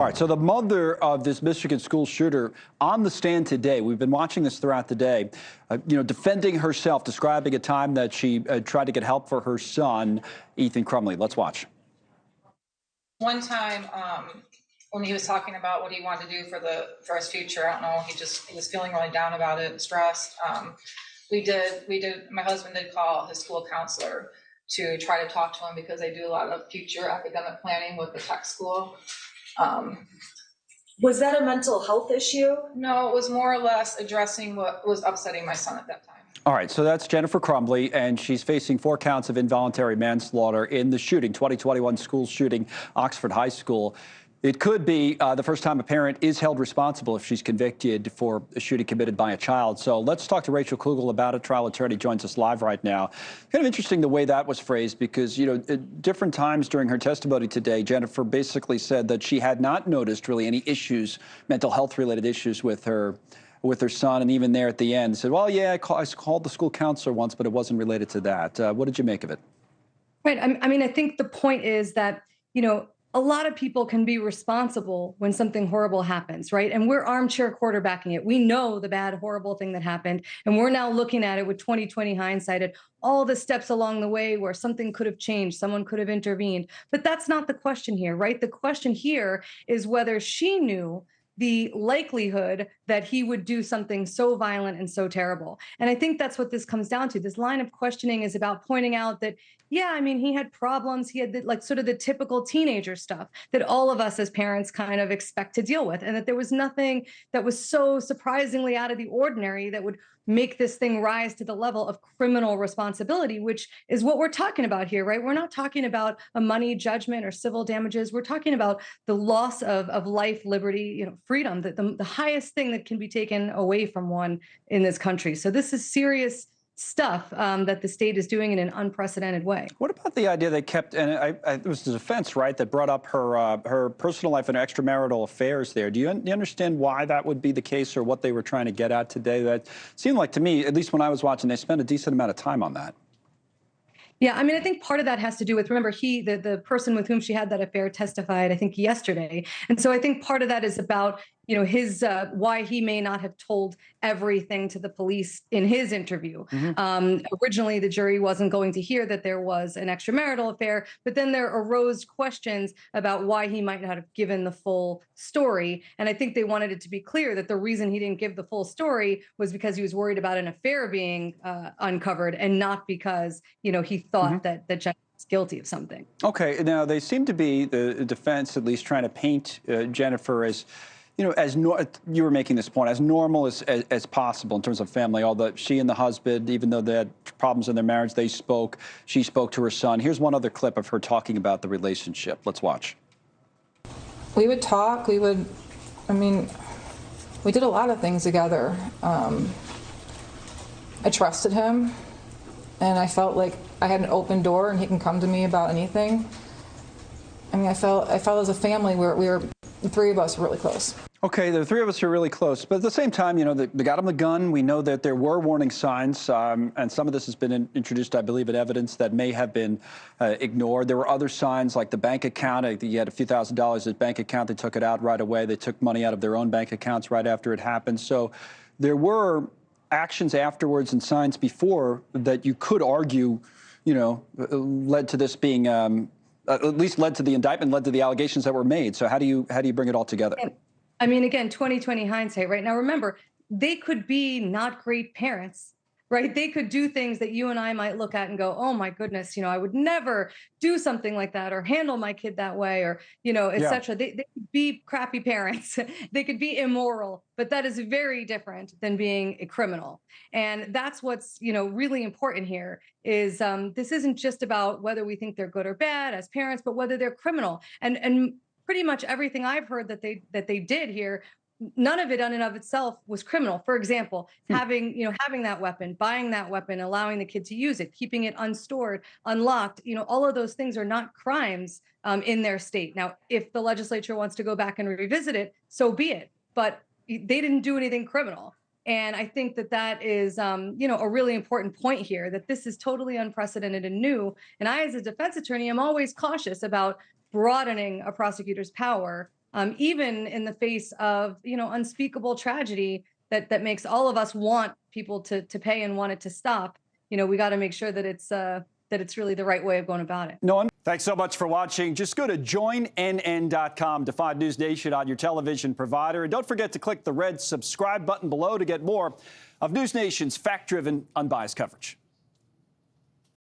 All right, so the mother of this Michigan school shooter on the stand today, we've been watching this throughout the day, defending herself, describing a time that she tried to get help for her son, Ethan Crumbley. Let's watch. One time when he was talking about what he wanted to do for his future, I don't know, he was feeling really down about it and stressed. My husband did call his school counselor to try to talk to him because they do a lot of future academic planning with the tech school. Was that a mental health issue? No, it was more or less addressing what was upsetting my son at that time. All right, so that's Jennifer Crumbley, and she's facing 4 counts of involuntary manslaughter in the shooting, 2021 school shooting, Oxford High School. It could be the first time a parent is held responsible if she's convicted for a shooting committed by a child. So let's talk to Rachel Kugel about it. Trial attorney joins us live right now. Kind of interesting the way that was phrased because, at different times during her testimony today, Jennifer basically said that she had not noticed really any issues, mental health related issues with her son, and even there at the end said, well, yeah, I called the school counselor once, but it wasn't related to that. What did you make of it? Right. I mean, I think the point is that, a lot of people can be responsible when something horrible happens, right? And we're armchair quarterbacking it. We know the bad, horrible thing that happened, and we're now looking at it with 20/20 hindsight at all the steps along the way where something could have changed, someone could have intervened. But that's not the question here, right? The question here is whether she knew the likelihood that he would do something so violent and so terrible. And I think that's what this comes down to. This line of questioning is about pointing out that, yeah, I mean, he had problems. He had sort of the typical teenager stuff that all of us as parents kind of expect to deal with. And that there was nothing that was so surprisingly out of the ordinary that would make this thing rise to the level of criminal responsibility, which is what we're talking about here, right? We're not talking about a money judgment or civil damages. We're talking about the loss of life, liberty, freedom, the highest thing that can be taken away from one in this country. So this is serious stuff that the state is doing in an unprecedented way. What about the idea they kept, and it was the defense, right, that brought up her personal life and extramarital affairs there. Do you understand why that would be the case or what they were trying to get at today? That seemed like to me, at least when I was watching, they spent a decent amount of time on that. Yeah, I mean, I think part of that has to do with, remember, the person with whom she had that affair testified, I think, yesterday. And so I think part of that is about, his why he may not have told everything to the police in his interview. Originally, the jury wasn't going to hear that there was an extramarital affair, but then there arose questions about why he might not have given the full story. And I think they wanted it to be clear that the reason he didn't give the full story was because he was worried about an affair being uncovered and not because, he thought that Jennifer was guilty of something. Okay, now they seem to be, the defense at least, trying to paint Jennifer as, you were making this point, as normal as possible in terms of family, although she and the husband, even though they had problems in their marriage, she spoke to her son. Here's one other clip of her talking about the relationship. Let's watch. We would talk, we did a lot of things together. I trusted him, and I felt like I had an open door and he can come to me about anything. I mean, I felt as a family the 3 of us were really close. Okay, the 3 of us are really close, but at the same time, they got him the gun. We know that there were warning signs, and some of this has been introduced, I believe, in evidence that may have been ignored. There were other signs, like the bank account. You had a few $1,000s at bank account. They took it out right away. They took money out of their own bank accounts right after it happened. So there were actions afterwards and signs before that you could argue, led to this being, at least led to the indictment, led to the allegations that were made. So how do you bring it all together? I mean, again, 20/20 hindsight, right? Now, remember, they could be not great parents, right? They could do things that you and I might look at and go, oh, my goodness, I would never do something like that or handle my kid that way or, et cetera. They could be crappy parents. They could be immoral, but that is very different than being a criminal. And that's what's, really important here is this isn't just about whether we think they're good or bad as parents, but whether they're criminal. And pretty much everything I've heard that they did here, none of it in and of itself was criminal. For example, having that weapon, buying that weapon, allowing the kid to use it, keeping it unstored, unlocked, all of those things are not crimes in their state. Now, if the legislature wants to go back and revisit it, so be it. But they didn't do anything criminal. And I think that is, a really important point here, that this is totally unprecedented and new. And I, as a defense attorney, am always cautious about broadening a prosecutor's power even in the face of, unspeakable tragedy that makes all of us want people to pay and want it to stop. We got to make sure that it's really the right way of going about it. No, thanks so much for watching. Just go to joinnn.com to find NewsNation on your television provider. And don't forget to click the red subscribe button below to get more of NewsNation's fact-driven, unbiased coverage.